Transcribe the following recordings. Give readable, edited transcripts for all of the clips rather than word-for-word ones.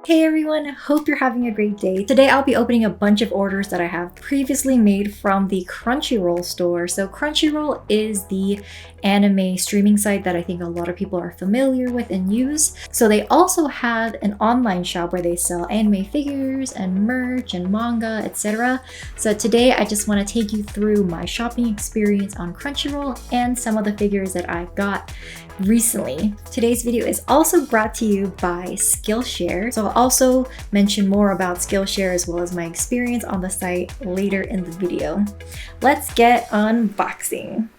Hey everyone, hope you're having a great day. Today I'll be opening a bunch of orders that I have previously made from the Crunchyroll store. So Crunchyroll is the anime streaming site that I think a lot of people are familiar with and use. So they also have an online shop where they sell anime figures and merch and manga, etc. So today I just want to take you through my shopping experience on Crunchyroll and some of the figures that I got recently. Today's video is also brought to you by Skillshare. So I'll also mention more about Skillshare as well as my experience on the site later in the video. Let's get unboxing.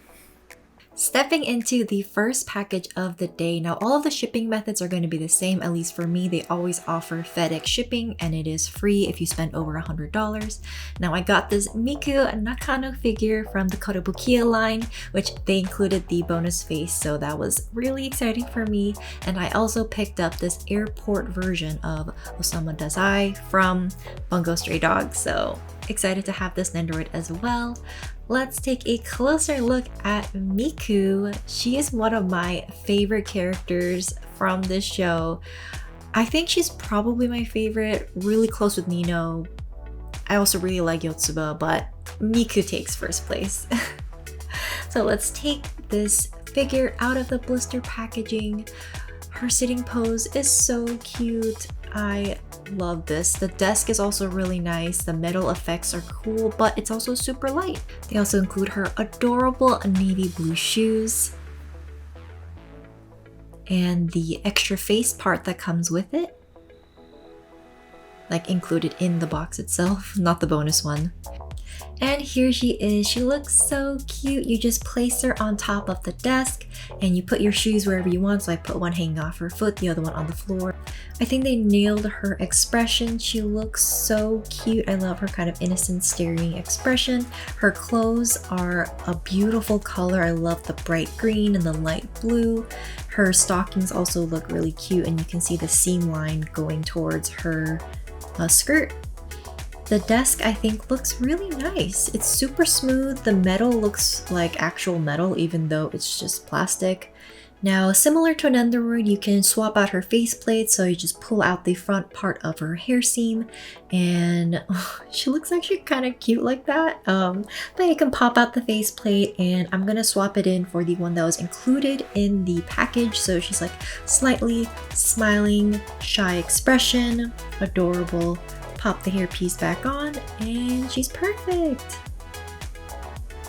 Stepping into the first package of the day. Now all of the shipping methods are going to be the same, at least for me. They always offer FedEx shipping and it is free if you spend over $100. Now I got this Miku Nakano figure from the Kotobukiya line, which they included the bonus face, so that was really exciting for me. And I also picked up this airport version of Osamu Dazai from Bungo Stray Dogs, so excited to have this Nendoroid as well. Let's take a closer look at Miku. She is one of my favorite characters from this show. I think she's probably my favorite, really close with Nino. I also really like Yotsuba, but Miku takes first place. So let's take this figure out of the blister packaging. Her sitting pose is so cute. I love this. The desk is also really nice. The metal effects are cool, but it's also super light. They also include her adorable navy blue shoes and the extra face part that comes with it, like included in the box itself, not the bonus one. And here she is. She looks so cute. You just place her on top of the desk and you put your shoes wherever you want. So I put one hanging off her foot, the other one on the floor. I think they nailed her expression. She looks so cute. I love her kind of innocent staring expression. Her clothes are a beautiful color. I love the bright green and the light blue. Her stockings also look really cute and you can see the seam line going towards her skirt. The desk, I think, looks really nice. It's super smooth. The metal looks like actual metal, even though it's just plastic. Now, similar to an Nendoroid, you can swap out her faceplate, so you just pull out the front part of her hair seam, and she looks actually kind of cute like that. But you can pop out the faceplate, and I'm gonna swap it in for the one that was included in the package. So she's like slightly smiling, shy expression, adorable. Pop the hairpiece back on and she's perfect.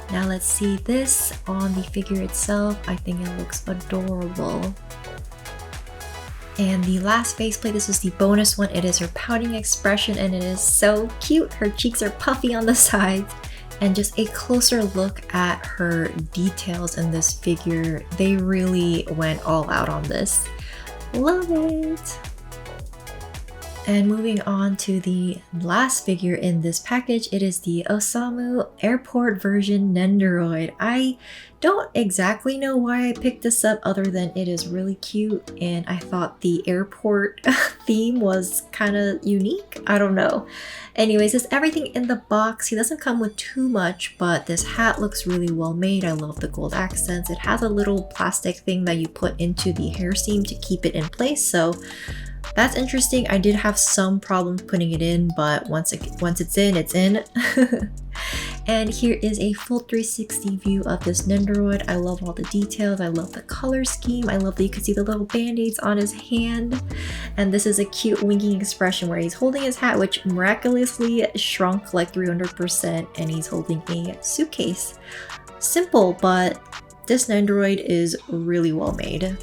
Now let's see this on the figure itself. I think it looks adorable. And the last faceplate, this is the bonus one. It is her pouting expression and it is so cute. Her cheeks are puffy on the sides. And just a closer look at her details in this figure. They really went all out on this. Love it! And moving on to the last figure in this package, it is the Osamu airport version Nendoroid. I don't exactly know why I picked this up other than it is really cute and I thought the airport theme was kind of unique. I don't know. Anyways, there's everything in the box. He doesn't come with too much, but this hat looks really well made. I love the gold accents. It has a little plastic thing that you put into the hair seam to keep it in place, so that's interesting. I did have some problems putting it in, but once it's in, it's in. And here is a full 360 view of this Nendoroid. I love all the details. I love the color scheme. I love that you can see the little band-aids on his hand. And this is a cute winking expression where he's holding his hat, which miraculously shrunk like 300%, and he's holding a suitcase. Simple, but this Nendoroid is really well made.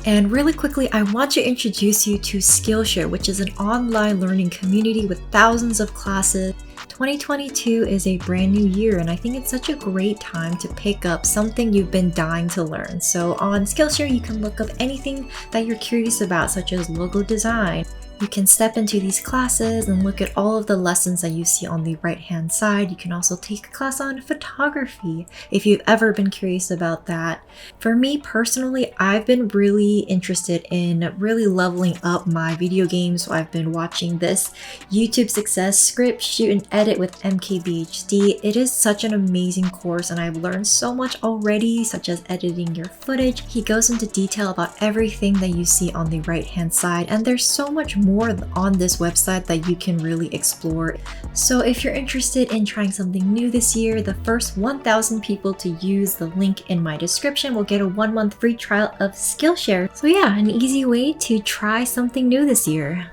And really quickly, I want to introduce you to Skillshare, which is an online learning community with thousands of classes. 2022 is a brand new year, and I think it's such a great time to pick up something you've been dying to learn. So on Skillshare, you can look up anything that you're curious about, such as logo design, You can step into these classes and look at all of the lessons that you see on the right hand side. You can also take a class on photography if you've ever been curious about that. For me personally, I've been really interested in really leveling up my video games, so I've been watching this YouTube Success Script Shoot and Edit with MKBHD. It is such an amazing course and I've learned so much already, such as editing your footage. He goes into detail about everything that you see on the right hand side, and there's so much more on this website that you can really explore. So if you're interested in trying something new this year, the first 1,000 people to use the link in my description will get a 1-month free trial of Skillshare. So yeah, an easy way to try something new this year.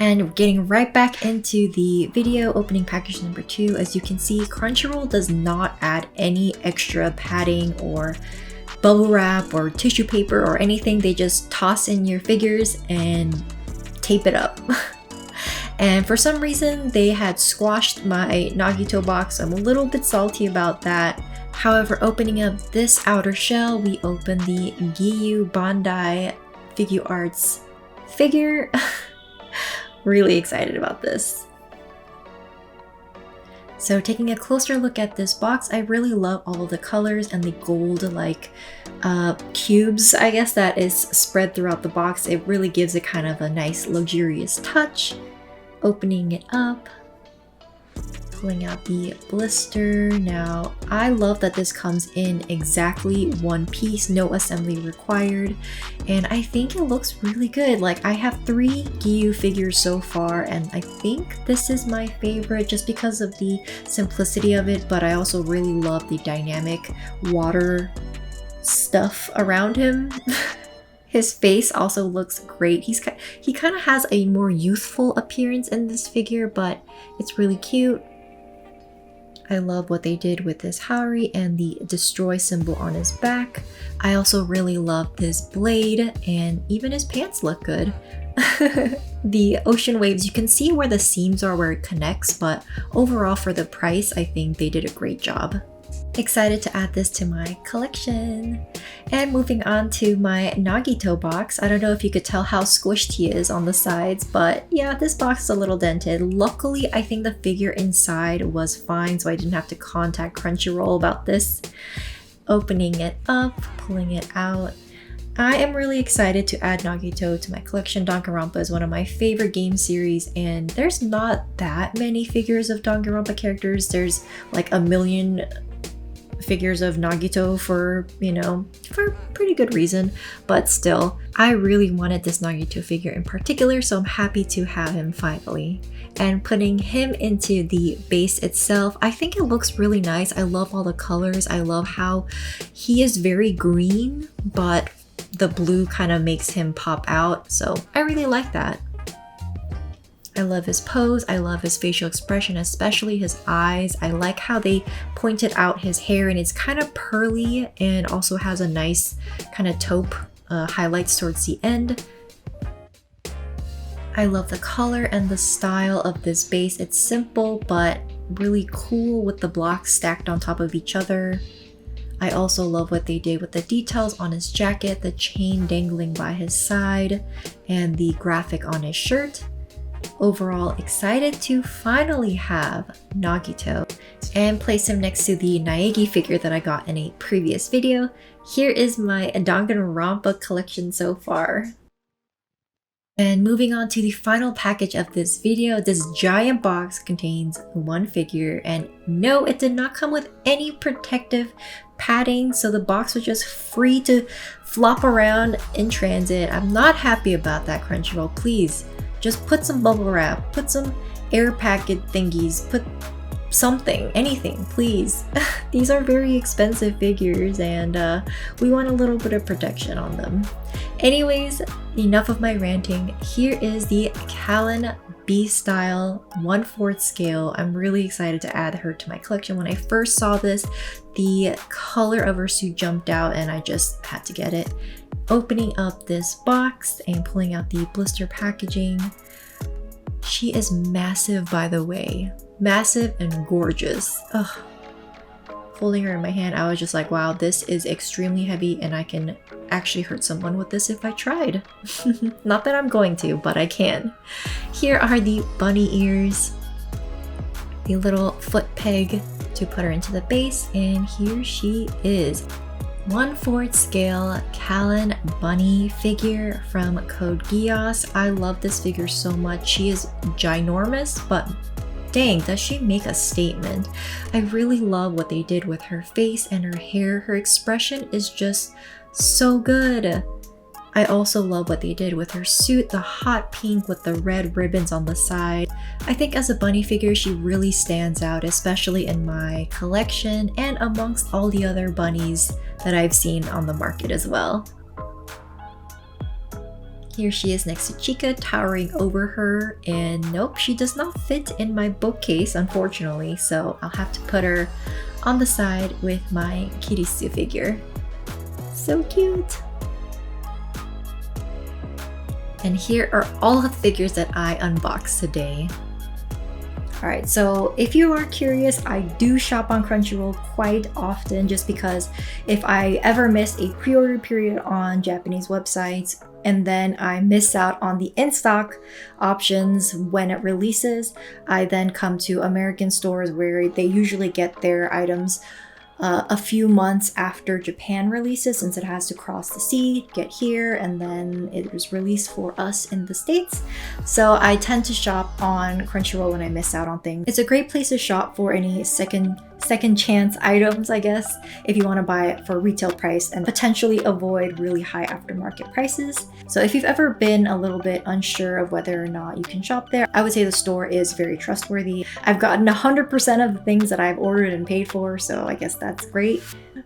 And getting right back into the video, opening package number 2, as you can see, Crunchyroll does not add any extra padding or bubble wrap or tissue paper or anything. They just toss in your figures and tape it up. And for some reason they had squashed my Nagito box. I'm a little bit salty about that. However, opening up this outer shell, we open the Giyu Bandai Figuarts figure. Really excited about this. So taking a closer look at this box, I really love all of the colors and the gold like cubes, I guess, that is spread throughout the box. It really gives it kind of a nice luxurious touch. Opening it up, pulling out the blister. Now, I love that this comes in exactly one piece, no assembly required, and I think it looks really good. Like, I have 3 Giyu figures so far, and I think this is my favorite just because of the simplicity of it, but I also really love the dynamic water stuff around him. His face also looks great. He kind of has a more youthful appearance in this figure, but it's really cute. I love what they did with this Haori and the destroy symbol on his back. I also really love this blade, and even his pants look good. The ocean waves, you can see where the seams are where it connects, but overall for the price, I think they did a great job. Excited to add this to my collection. And moving on to my Nagito box. I don't know if you could tell how squished he is on the sides, but yeah, this box is a little dented. Luckily, I think the figure inside was fine, so I didn't have to contact Crunchyroll about this. Opening it up, pulling it out. I am really excited to add Nagito to my collection. Danganronpa is one of my favorite game series, and there's not that many figures of Danganronpa characters. There's like a million figures of Nagito for pretty good reason, but still, I really wanted this Nagito figure in particular, so I'm happy to have him finally. And putting him into the base itself, I think it looks really nice. I love all the colors. I love how he is very green, but the blue kind of makes him pop out, so I really like that. I love his pose, I love his facial expression, especially his eyes. I like how they pointed out his hair, and it's kind of pearly and also has a nice kind of taupe highlights towards the end. I love the color and the style of this base. It's simple but really cool with the blocks stacked on top of each other. I also love what they did with the details on his jacket, the chain dangling by his side, and the graphic on his shirt. Overall, excited to finally have Nagito and place him next to the Naegi figure that I got in a previous video. Here is my Danganronpa collection so far. And moving on to the final package of this video, this giant box contains 1 figure, and no, it did not come with any protective padding, so the box was just free to flop around in transit. I'm not happy about that, Crunchyroll. Please, just put some bubble wrap, put some air packet thingies, put something, anything, please. These are very expensive figures, and we want a little bit of protection on them. Anyways, enough of my ranting. Here is the Kallen B-Style 1/4 scale. I'm really excited to add her to my collection. When I first saw this, the color of her suit jumped out and I just had to get it. Opening up this box and pulling out the blister packaging. She is massive, by the way. Massive and gorgeous. Ugh. holding her in my hand, I was just like, wow, this is extremely heavy and I can actually hurt someone with this if I tried. Not that I'm going to, but I can. Here are the bunny ears, the little foot peg to put her into the base, and here she is. 1/4 scale Kallen bunny figure from Code Geass. I love this figure so much. She is ginormous, but dang, does she make a statement. I really love what they did with her face and her hair. Her expression is just so good. I also love what they did with her suit, the hot pink with the red ribbons on the side. I think as a bunny figure, she really stands out, especially in my collection and amongst all the other bunnies that I've seen on the market as well. Here she is next to Chica, towering over her, and nope, she does not fit in my bookcase, unfortunately, so I'll have to put her on the side with my Kirisu figure. So cute! And here are all the figures that I unboxed today. Alright, so if you are curious, I do shop on Crunchyroll quite often just because if I ever miss a pre-order period on Japanese websites and then I miss out on the in-stock options when it releases, I then come to American stores where they usually get their items a few months after Japan releases, since it has to cross the sea, get here, and then it was released for us in the States. So I tend to shop on Crunchyroll when I miss out on things. It's a great place to shop for any second chance items, I guess, if you want to buy it for retail price and potentially avoid really high aftermarket prices. So if you've ever been a little bit unsure of whether or not you can shop there, I would say the store is very trustworthy. I've gotten 100% of the things that I've ordered and paid for, so I guess that's great.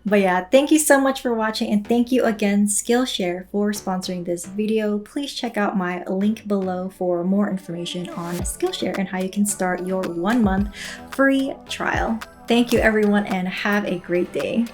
But yeah, thank you so much for watching, and thank you again Skillshare for sponsoring this video. Please check out my link below for more information on Skillshare and how you can start your 1-month free trial. Thank you everyone, and have a great day.